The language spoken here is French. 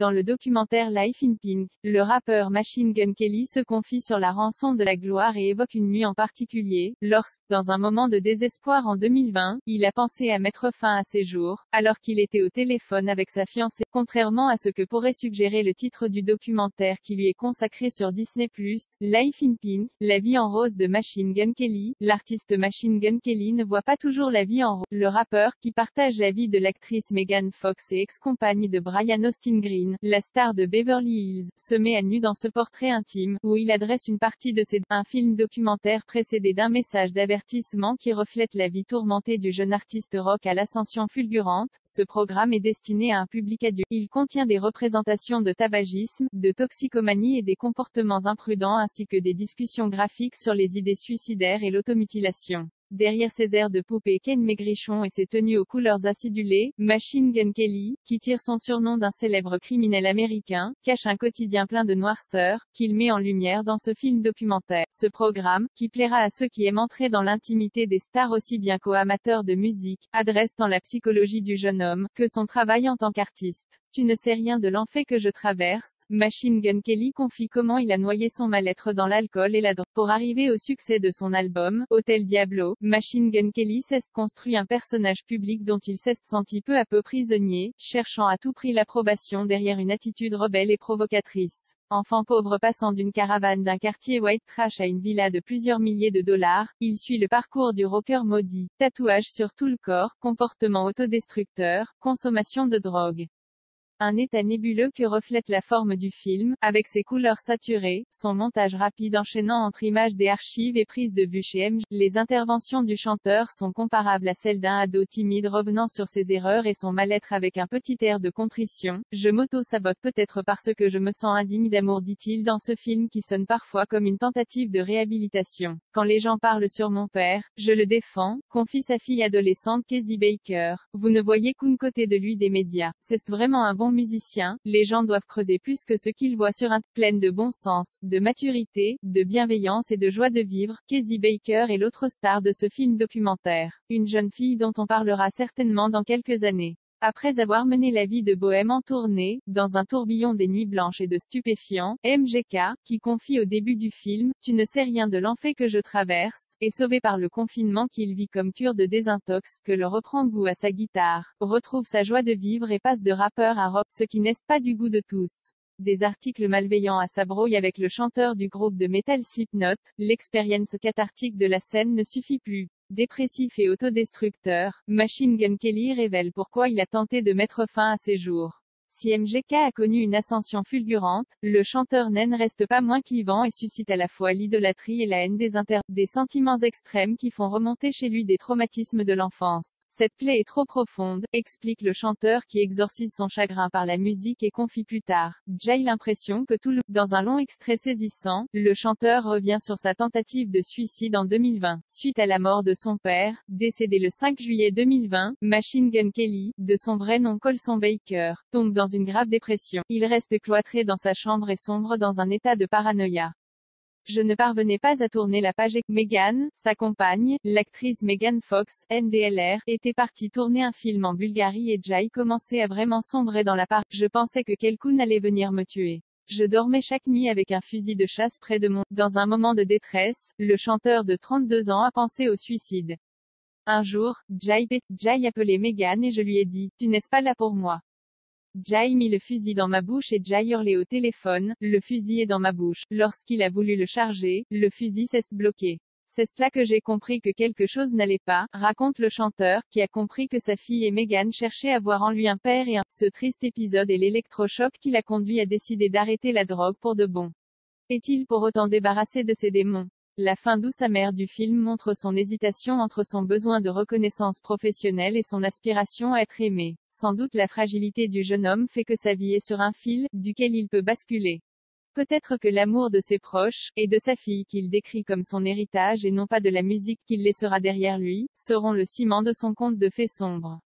Dans le documentaire Life in Pink, le rappeur Machine Gun Kelly se confie sur la rançon de la gloire et évoque une nuit en particulier, lorsque, dans un moment de désespoir en 2020, il a pensé à mettre fin à ses jours, alors qu'il était au téléphone avec sa fiancée. Contrairement à ce que pourrait suggérer le titre du documentaire qui lui est consacré sur Disney+, Life in Pink, la vie en rose de Machine Gun Kelly, l'artiste Machine Gun Kelly ne voit pas toujours la vie en rose. Le rappeur, qui partage la vie de l'actrice Megan Fox et ex-compagne de Brian Austin Green, la star de Beverly Hills, se met à nu dans ce portrait intime, où il adresse une partie de un film documentaire précédé d'un message d'avertissement qui reflète la vie tourmentée du jeune artiste rock à l'ascension fulgurante. Ce programme est destiné à un public adulte. Il contient des représentations de tabagisme, de toxicomanie et des comportements imprudents ainsi que des discussions graphiques sur les idées suicidaires et l'automutilation. Derrière ses airs de poupée Ken maigrichon et ses tenues aux couleurs acidulées, Machine Gun Kelly, qui tire son surnom d'un célèbre criminel américain, cache un quotidien plein de noirceur, qu'il met en lumière dans ce film documentaire. Ce programme, qui plaira à ceux qui aiment entrer dans l'intimité des stars aussi bien qu'aux amateurs de musique, adresse tant la psychologie du jeune homme, que son travail en tant qu'artiste. Tu ne sais rien de l'enfer que je traverse. Machine Gun Kelly confie comment il a noyé son mal-être dans l'alcool et la drogue. Pour arriver au succès de son album, Hotel Diablo, Machine Gun Kelly s'est construit un personnage public dont il s'est senti peu à peu prisonnier, cherchant à tout prix l'approbation derrière une attitude rebelle et provocatrice. Enfant pauvre passant d'une caravane d'un quartier white trash à une villa de plusieurs milliers de dollars, il suit le parcours du rocker maudit. Tatouage sur tout le corps, comportement autodestructeur, consommation de drogue. Un état nébuleux que reflète la forme du film, avec ses couleurs saturées, son montage rapide enchaînant entre images des archives et prises de vue chez MJ. Les interventions du chanteur sont comparables à celles d'un ado timide revenant sur ses erreurs et son mal-être avec un petit air de contrition. Je m'auto-sabote peut-être parce que je me sens indigne d'amour, dit-il dans ce film qui sonne parfois comme une tentative de réhabilitation. Quand les gens parlent sur mon père, je le défends, confie sa fille adolescente Casey Baker. Vous ne voyez qu'un côté de lui des médias. C'est vraiment un bon musicien, les gens doivent creuser plus que ce qu'ils voient sur pleine de bon sens, de maturité, de bienveillance et de joie de vivre. Casey Baker est l'autre star de ce film documentaire. Une jeune fille dont on parlera certainement dans quelques années. Après avoir mené la vie de bohème en tournée, dans un tourbillon des nuits blanches et de stupéfiants, MGK, qui confie au début du film, tu ne sais rien de l'enfer que je traverse, est sauvé par le confinement qu'il vit comme cure de désintox, que le reprend goût à sa guitare, retrouve sa joie de vivre et passe de rappeur à rock, ce qui n'est pas du goût de tous. Des articles malveillants à sa brouille avec le chanteur du groupe de metal Slipknot, l'expérience cathartique de la scène ne suffit plus. Dépressif et autodestructeur, Machine Gun Kelly révèle pourquoi il a tenté de mettre fin à ses jours. Si MGK a connu une ascension fulgurante, le chanteur naine reste pas moins clivant et suscite à la fois l'idolâtrie et la haine des sentiments extrêmes qui font remonter chez lui des traumatismes de l'enfance. Cette plaie est trop profonde, explique le chanteur qui exorcise son chagrin par la musique et confie plus tard. J'ai l'impression que dans un long extrait saisissant, le chanteur revient sur sa tentative de suicide en 2020. Suite à la mort de son père, décédé le 5 juillet 2020, Machine Gun Kelly, de son vrai nom Colson Baker, tombe dans une grave dépression. Il reste cloîtré dans sa chambre et sombre dans un état de paranoïa. Je ne parvenais pas à tourner la page. Megan, sa compagne, l'actrice Megan Fox, NDLR, était partie tourner un film en Bulgarie et Jai commençait à vraiment sombrer dans la part. Je pensais que quelqu'un allait venir me tuer. Je dormais chaque nuit avec un fusil de chasse près de mon. Dans un moment de détresse, le chanteur de 32 ans a pensé au suicide. Un jour, Jai appelait Megan et je lui ai dit, tu n'es pas là pour moi. Jai mit le fusil dans ma bouche et Jai hurlait au téléphone, le fusil est dans ma bouche. Lorsqu'il a voulu le charger, le fusil s'est bloqué. C'est là que j'ai compris que quelque chose n'allait pas, raconte le chanteur, qui a compris que sa fille et Megan cherchaient à voir en lui un père et un. Ce triste épisode est l'électrochoc qui l'a conduit à décider d'arrêter la drogue pour de bon. Est-il pour autant débarrassé de ses démons? La fin douce amère du film montre son hésitation entre son besoin de reconnaissance professionnelle et son aspiration à être aimé. Sans doute la fragilité du jeune homme fait que sa vie est sur un fil, duquel il peut basculer. Peut-être que l'amour de ses proches, et de sa fille qu'il décrit comme son héritage et non pas de la musique qu'il laissera derrière lui, seront le ciment de son conte de fées sombres.